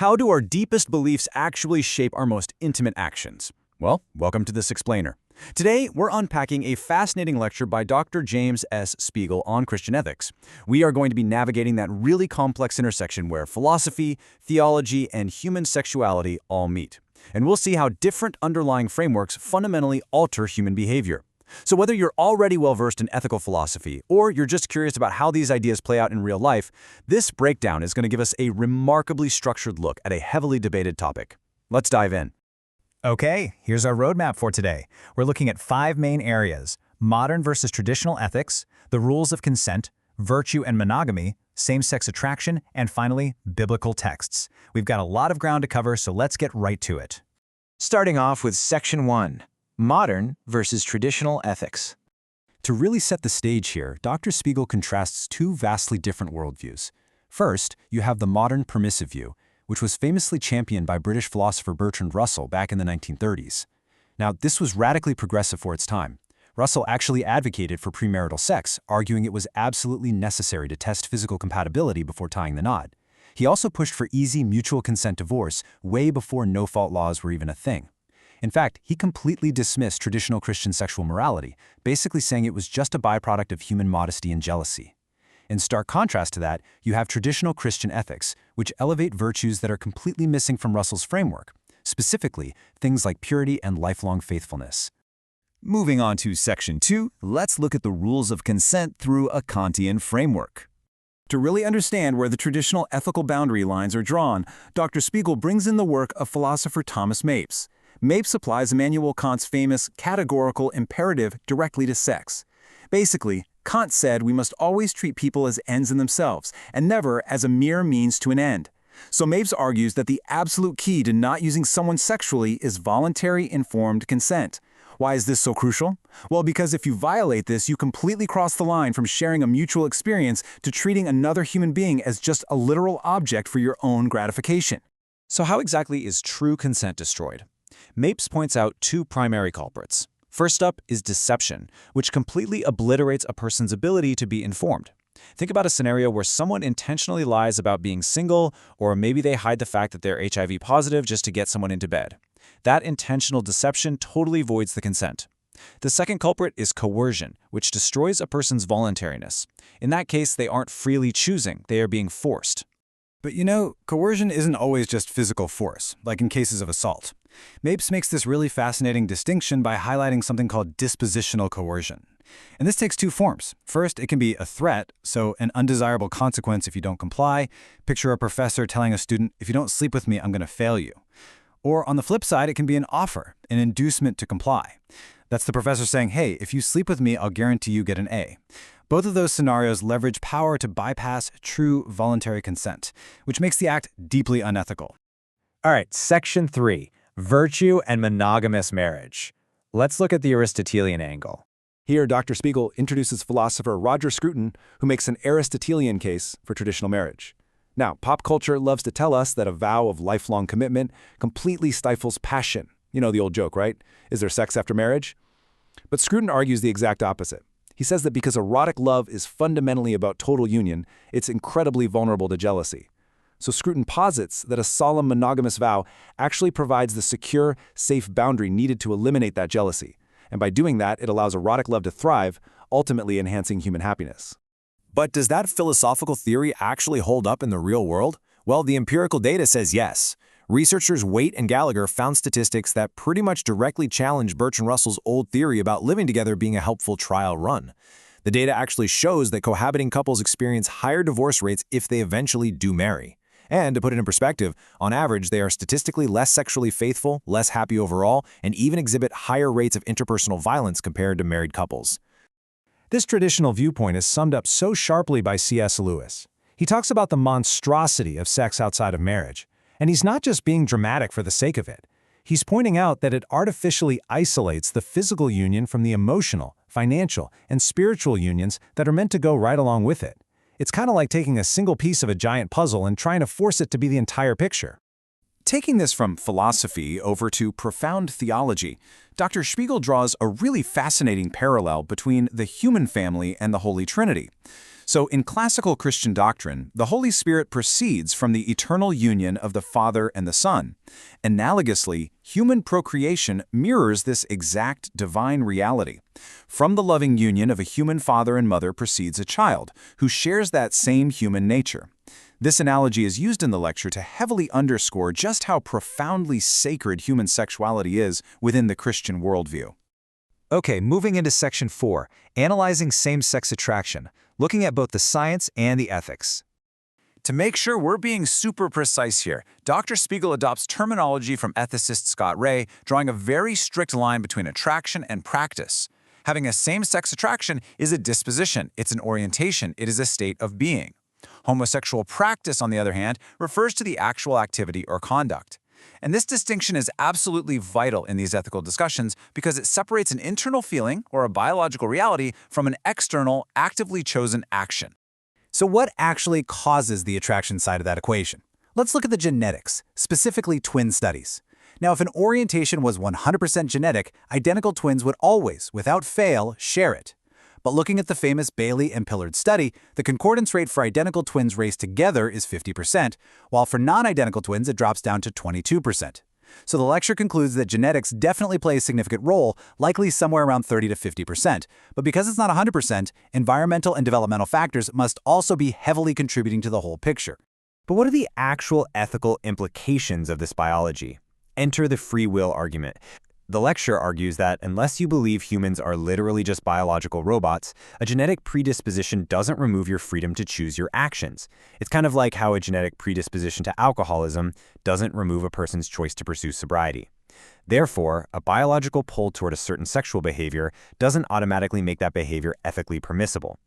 How do our deepest beliefs actually shape our most intimate actions? Well, welcome to This Explainer. Today, we're unpacking a fascinating lecture by Dr. James S. Spiegel on Christian ethics. We are going to be navigating that really complex intersection where philosophy, theology, and human sexuality all meet. And we'll see how different underlying frameworks fundamentally alter human behavior. So whether you're already well-versed in ethical philosophy or you're just curious about how these ideas play out in real life, this breakdown is going to give us a remarkably structured look at a heavily debated topic. Let's dive in. Okay, here's our roadmap for today. We're looking at 5 main areas: modern versus traditional ethics, the rules of consent, virtue and monogamy, same-sex attraction, and finally, biblical texts. We've got a lot of ground to cover, so let's get right to it. Starting off with Section 1, Modern versus Traditional Ethics. To really set the stage here, Dr. Spiegel contrasts two vastly different worldviews. First, you have the modern permissive view, which was famously championed by British philosopher Bertrand Russell back in the 1930s. Now, this was radically progressive for its time. Russell actually advocated for premarital sex, arguing it was absolutely necessary to test physical compatibility before tying the knot. He also pushed for easy mutual consent divorce way before no-fault laws were even a thing. In fact, he completely dismissed traditional Christian sexual morality, basically saying it was just a byproduct of human modesty and jealousy. In stark contrast to that, you have traditional Christian ethics, which elevate virtues that are completely missing from Russell's framework, specifically things like purity and lifelong faithfulness. Moving on to Section 2, let's look at the rules of consent through a Kantian framework. To really understand where the traditional ethical boundary lines are drawn, Dr. Spiegel brings in the work of philosopher Thomas Mapes. Mapes applies Immanuel Kant's famous categorical imperative directly to sex. Basically, Kant said we must always treat people as ends in themselves, and never as a mere means to an end. So Mapes argues that the absolute key to not using someone sexually is voluntary informed consent. Why is this so crucial? Well, because if you violate this, you completely cross the line from sharing a mutual experience to treating another human being as just a literal object for your own gratification. So how exactly is true consent destroyed? Mapes points out 2 primary culprits. First up is deception, which completely obliterates a person's ability to be informed. Think about a scenario where someone intentionally lies about being single, or maybe they hide the fact that they're HIV positive just to get someone into bed. That intentional deception totally voids the consent. The second culprit is coercion, which destroys a person's voluntariness. In that case, they aren't freely choosing, they are being forced. But you know, coercion isn't always just physical force, like in cases of assault. Mapes makes this really fascinating distinction by highlighting something called dispositional coercion. And this takes 2 forms. First, it can be a threat, so an undesirable consequence if you don't comply. Picture a professor telling a student, if you don't sleep with me, I'm going to fail you. Or on the flip side, it can be an offer, an inducement to comply. That's the professor saying, hey, if you sleep with me, I'll guarantee you get an A. Both of those scenarios leverage power to bypass true voluntary consent, which makes the act deeply unethical. All right, Section 3, virtue and monogamous marriage. Let's look at the Aristotelian angle. Here, Dr. Spiegel introduces philosopher Roger Scruton, who makes an Aristotelian case for traditional marriage. Now, pop culture loves to tell us that a vow of lifelong commitment completely stifles passion. You know the old joke, right? Is there sex after marriage? But Scruton argues the exact opposite. He says that because erotic love is fundamentally about total union, it's incredibly vulnerable to jealousy. So Scruton posits that a solemn monogamous vow actually provides the secure, safe boundary needed to eliminate that jealousy. And by doing that, it allows erotic love to thrive, ultimately enhancing human happiness. But does that philosophical theory actually hold up in the real world? Well, the empirical data says yes. Researchers Waite and Gallagher found statistics that pretty much directly challenge Bertrand Russell's old theory about living together being a helpful trial run. The data actually shows that cohabiting couples experience higher divorce rates if they eventually do marry. And to put it in perspective, on average, they are statistically less sexually faithful, less happy overall, and even exhibit higher rates of interpersonal violence compared to married couples. This traditional viewpoint is summed up so sharply by C.S. Lewis. He talks about the monstrosity of sex outside of marriage. And he's not just being dramatic for the sake of it. He's pointing out that it artificially isolates the physical union from the emotional, financial, and spiritual unions that are meant to go right along with it. It's kind of like taking a single piece of a giant puzzle and trying to force it to be the entire picture. Taking this from philosophy over to profound theology, Dr. Spiegel draws a really fascinating parallel between the human family and the Holy Trinity. So in classical Christian doctrine, the Holy Spirit proceeds from the eternal union of the Father and the Son. Analogously, human procreation mirrors this exact divine reality. From the loving union of a human father and mother proceeds a child, who shares that same human nature. This analogy is used in the lecture to heavily underscore just how profoundly sacred human sexuality is within the Christian worldview. Okay, moving into Section 4, analyzing same-sex attraction, looking at both the science and the ethics. To make sure we're being super precise here, Dr. Spiegel adopts terminology from ethicist Scott Ray, drawing a very strict line between attraction and practice. Having a same-sex attraction is a disposition, it's an orientation, it is a state of being. Homosexual practice, on the other hand, refers to the actual activity or conduct. And this distinction is absolutely vital in these ethical discussions because it separates an internal feeling or a biological reality from an external, actively chosen action. So what actually causes the attraction side of that equation? Let's look at the genetics, specifically twin studies. Now, if an orientation was 100% genetic, identical twins would always, without fail, share it. But looking at the famous Bailey and Pillard study, the concordance rate for identical twins raised together is 50%, while for non-identical twins it drops down to 22%. So the lecture concludes that genetics definitely play a significant role, likely somewhere around 30 to 50%. But because it's not 100%, environmental and developmental factors must also be heavily contributing to the whole picture. But what are the actual ethical implications of this biology? Enter the free will argument. The lecture argues that unless you believe humans are literally just biological robots, a genetic predisposition doesn't remove your freedom to choose your actions. It's kind of like how a genetic predisposition to alcoholism doesn't remove a person's choice to pursue sobriety. Therefore, a biological pull toward a certain sexual behavior doesn't automatically make that behavior ethically permissible.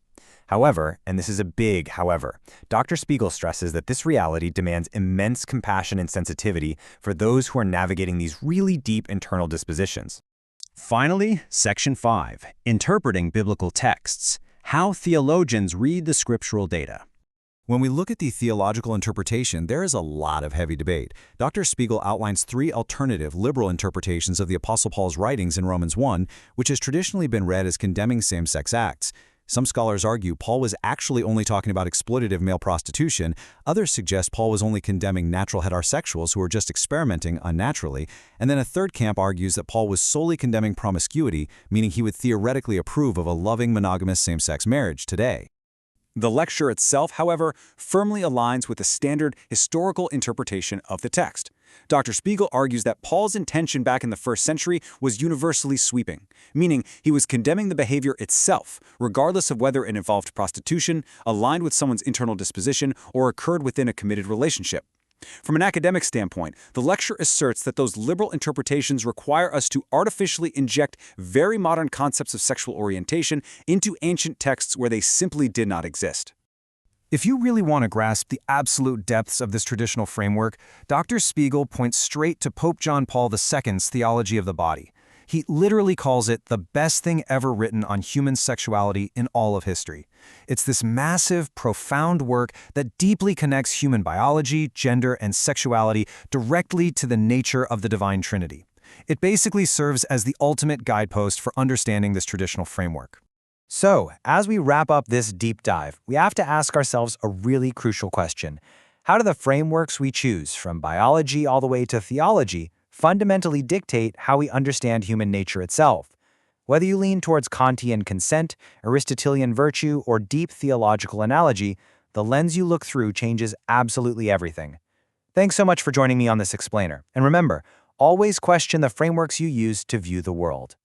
However, and this is a big however, Dr. Spiegel stresses that this reality demands immense compassion and sensitivity for those who are navigating these really deep internal dispositions. Finally, Section 5, Interpreting Biblical Texts, How Theologians Read the Scriptural Data. When we look at the theological interpretation, there is a lot of heavy debate. Dr. Spiegel outlines 3 alternative liberal interpretations of the Apostle Paul's writings in Romans 1, which has traditionally been read as condemning same-sex acts. Some scholars argue Paul was actually only talking about exploitative male prostitution. Others suggest Paul was only condemning natural heterosexuals who were just experimenting unnaturally. And then a third camp argues that Paul was solely condemning promiscuity, meaning he would theoretically approve of a loving monogamous same-sex marriage today. The lecture itself, however, firmly aligns with the standard historical interpretation of the text. Dr. Spiegel argues that Paul's intention back in the 1st century was universally sweeping, meaning he was condemning the behavior itself, regardless of whether it involved prostitution, aligned with someone's internal disposition, or occurred within a committed relationship. From an academic standpoint, the lecture asserts that those liberal interpretations require us to artificially inject very modern concepts of sexual orientation into ancient texts where they simply did not exist. If you really want to grasp the absolute depths of this traditional framework, Dr. Spiegel points straight to Pope John Paul II's theology of the body. He literally calls it the best thing ever written on human sexuality in all of history. It's this massive, profound work that deeply connects human biology, gender, and sexuality directly to the nature of the Divine Trinity. It basically serves as the ultimate guidepost for understanding this traditional framework. So, as we wrap up this deep dive, we have to ask ourselves a really crucial question. How do the frameworks we choose, from biology all the way to theology, fundamentally dictate how we understand human nature itself? Whether you lean towards Kantian consent, Aristotelian virtue, or deep theological analogy, the lens you look through changes absolutely everything. Thanks so much for joining me on this explainer. And remember, always question the frameworks you use to view the world.